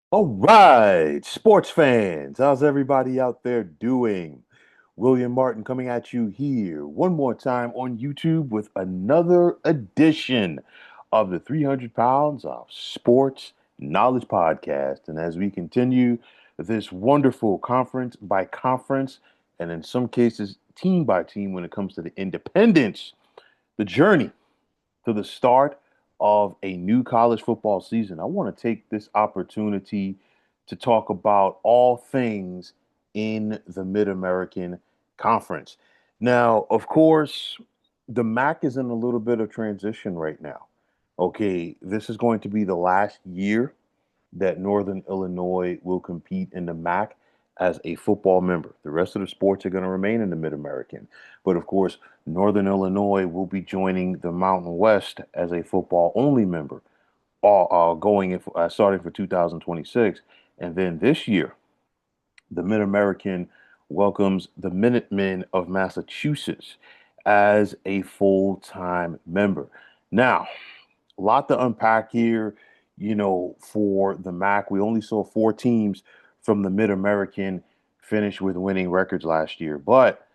All right, sports fans, how's everybody out there doing? William Martin coming at you here one more time on YouTube with another edition of the 300 Pounds of Sports Knowledge Podcast. And as we continue this wonderful conference by conference, and in some cases, team by team, when it comes to the independence, the journey to the start of a new college football season, I want to take this opportunity to talk about all things in the Mid American Conference. Now, of course, the MAC is in a little bit of transition right now. Okay, this is going to be the last year that Northern Illinois will compete in the MAC as a football member. The rest of the sports are going to remain in the Mid American. But of course, Northern Illinois will be joining the Mountain West as a football only member, starting for 2026. And then this year, the Mid American welcomes the Minutemen of Massachusetts as a full time member. Now, a lot to unpack here. For the MAC, we only saw four teams from the Mid American finish with winning records last year, but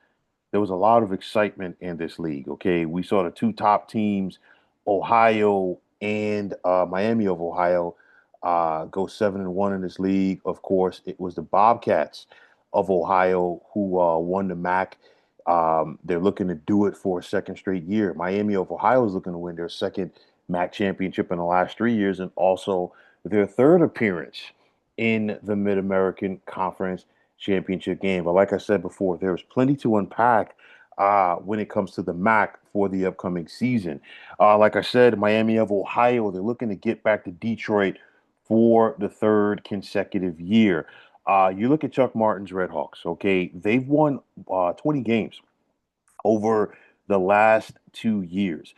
there was a lot of excitement in this league. Okay, we saw the two top teams, Ohio and Miami of Ohio, go 7-1 in this league. Of course, it was the Bobcats of Ohio who won the MAC. They're looking to do it for a second straight year. Miami of Ohio is looking to win their second MAC championship in the last 3 years, and also their third appearance in the Mid American Conference championship game. But like I said before, there's plenty to unpack when it comes to the MAC for the upcoming season. Like I said, Miami of Ohio, they're looking to get back to Detroit for the third consecutive year. You look at Chuck Martin's Redhawks, okay? They've won 20 games over the last 2 years.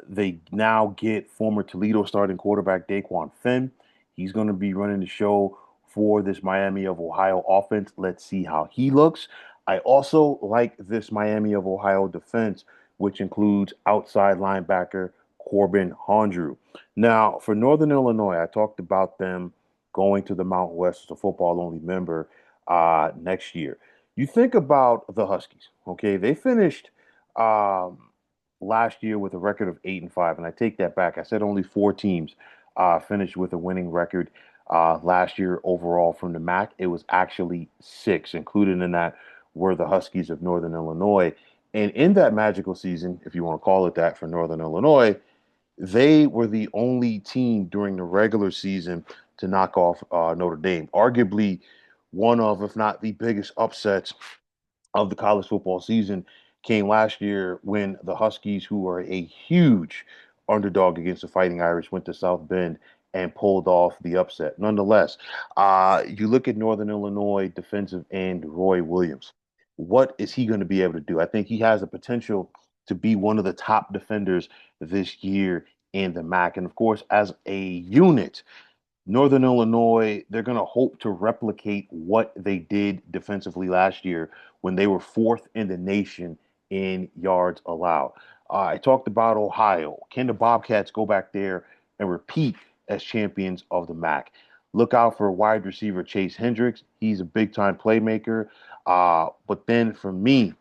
They now get former Toledo starting quarterback Daquan Finn. He's going to be running the show for this Miami of Ohio offense. Let's see how he looks. I also like this Miami of Ohio defense, which includes outside linebacker Corbin Hondrew. Now, for Northern Illinois, I talked about them going to the Mountain West as a football only member next year. You think about the Huskies, okay? They finished um, last year with a record of 8-5, and I take that back. I said only four teams finished with a winning record last year overall from the MAC. It was actually six. Included in that were the Huskies of Northern Illinois. And in that magical season, if you want to call it that, for Northern Illinois, they were the only team during the regular season to knock off Notre Dame. Arguably one of, if not the biggest upsets of the college football season came last year when the Huskies, who are a huge underdog against the Fighting Irish, went to South Bend and pulled off the upset. Nonetheless, you look at Northern Illinois defensive end Roy Williams. What is he going to be able to do? I think he has the potential to be one of the top defenders this year in the MAC. And of course, as a unit, Northern Illinois, they're going to hope to replicate what they did defensively last year when they were fourth in the nation in yards allowed. I talked about Ohio. Can the Bobcats go back there and repeat as champions of the MAC? Look out for wide receiver Chase Hendricks. He's a big time playmaker. But then for me,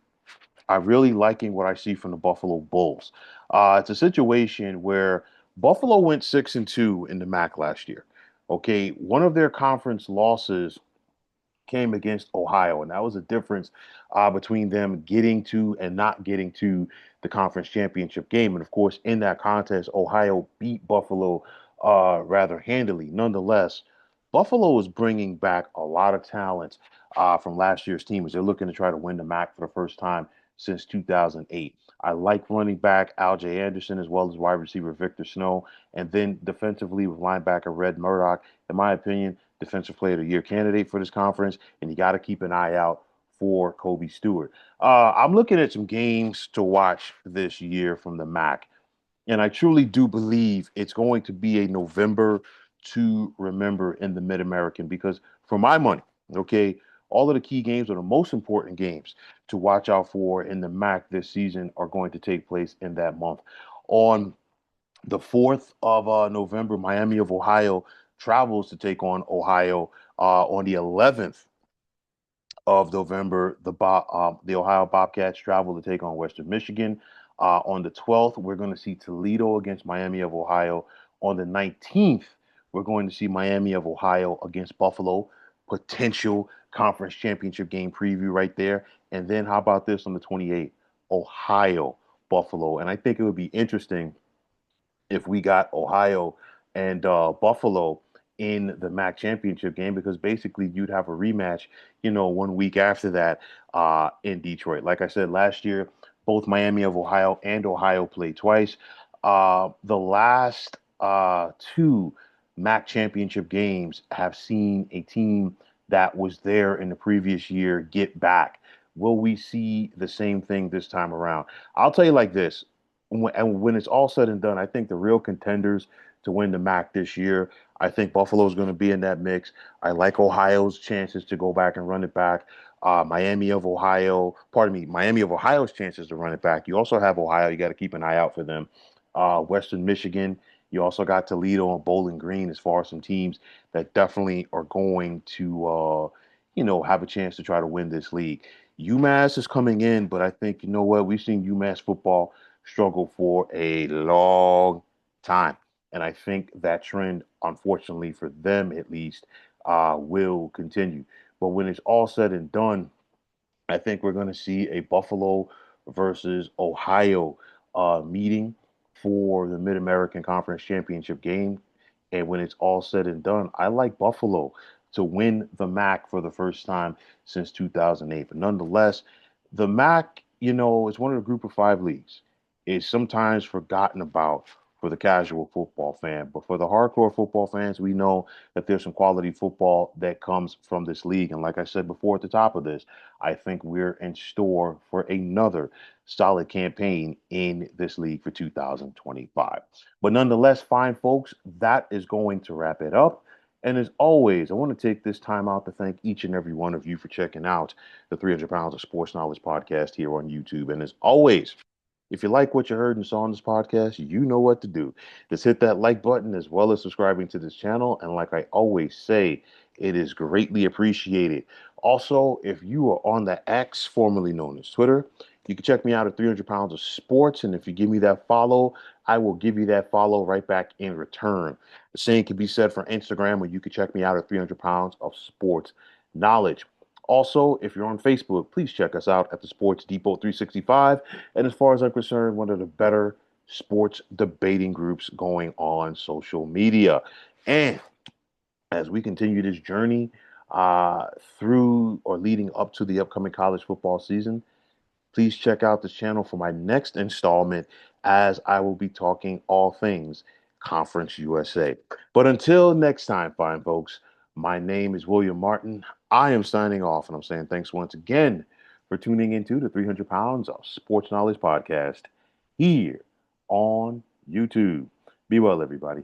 I really liking what I see from the Buffalo Bulls. It's a situation where Buffalo went 6-2 in the MAC last year. Okay, one of their conference losses came against Ohio, and that was a difference between them getting to and not getting to the conference championship game. And of course, in that contest, Ohio beat Buffalo rather handily. Nonetheless, Buffalo is bringing back a lot of talent from last year's team as they're looking to try to win the MAC for the first time since 2008. I like running back Aljay Anderson as well as wide receiver Victor Snow, and then defensively with linebacker Red Murdoch. In my opinion, Defensive Player of the Year candidate for this conference, and you got to keep an eye out for Kobe Stewart. I'm looking at some games to watch this year from the MAC, and I truly do believe it's going to be a November to remember in the Mid American because, for my money, okay, all of the key games are the most important games to watch out for in the MAC this season are going to take place in that month. On the 4th of November, Miami of Ohio travels to take on Ohio on the 11th of November. The Ohio Bobcats travel to take on Western Michigan. On the 12th, we're going to see Toledo against Miami of Ohio. On the 19th, we're going to see Miami of Ohio against Buffalo. Potential conference championship game preview right there. And then how about this on the 28th? Ohio, Buffalo. And I think it would be interesting if we got Ohio and Buffalo in the MAC championship game, because basically you'd have a rematch, 1 week after that in Detroit. Like I said, last year, both Miami of Ohio and Ohio played twice. The last two MAC championship games have seen a team that was there in the previous year get back. Will we see the same thing this time around? I'll tell you like this, when it's all said and done, I think the real contenders to win the MAC this year, I think Buffalo's going to be in that mix. I like Ohio's chances to go back and run it back. Miami of Ohio's chances to run it back. You also have Ohio. You got to keep an eye out for them. Western Michigan. You also got Toledo and Bowling Green as far as some teams that definitely are going to, have a chance to try to win this league. UMass is coming in, but I think, you know what? We've seen UMass football struggle for a long time. And I think that trend, unfortunately for them at least, will continue. But when it's all said and done, I think we're going to see a Buffalo versus Ohio meeting for the Mid American Conference Championship game. And when it's all said and done, I like Buffalo to win the MAC for the first time since 2008. But nonetheless, the MAC, is one of the group of five leagues. It's sometimes forgotten about for the casual football fan. But for the hardcore football fans, we know that there's some quality football that comes from this league. And like I said before at the top of this, I think we're in store for another solid campaign in this league for 2025. But nonetheless, fine folks, that is going to wrap it up. And as always, I want to take this time out to thank each and every one of you for checking out the 300 Pounds of Sports Knowledge podcast here on YouTube. And as always, if you like what you heard and saw on this podcast, you know what to do. Just hit that like button as well as subscribing to this channel. And like I always say, it is greatly appreciated. Also, if you are on the X, formerly known as Twitter, you can check me out at 300 Pounds of Sports. And if you give me that follow, I will give you that follow right back in return. The same can be said for Instagram, where you can check me out at 300 Pounds of Sports Knowledge. Also, if you're on Facebook, please check us out at the Sports Depot 365. And as far as I'm concerned, one of the better sports debating groups going on social media. And as we continue this journey through or leading up to the upcoming college football season, please check out this channel for my next installment, as I will be talking all things Conference USA. But until next time, fine folks, my name is William Martin. I am signing off, and I'm saying thanks once again for tuning into the 300 Pounds of Sports Knowledge podcast here on YouTube. Be well, everybody.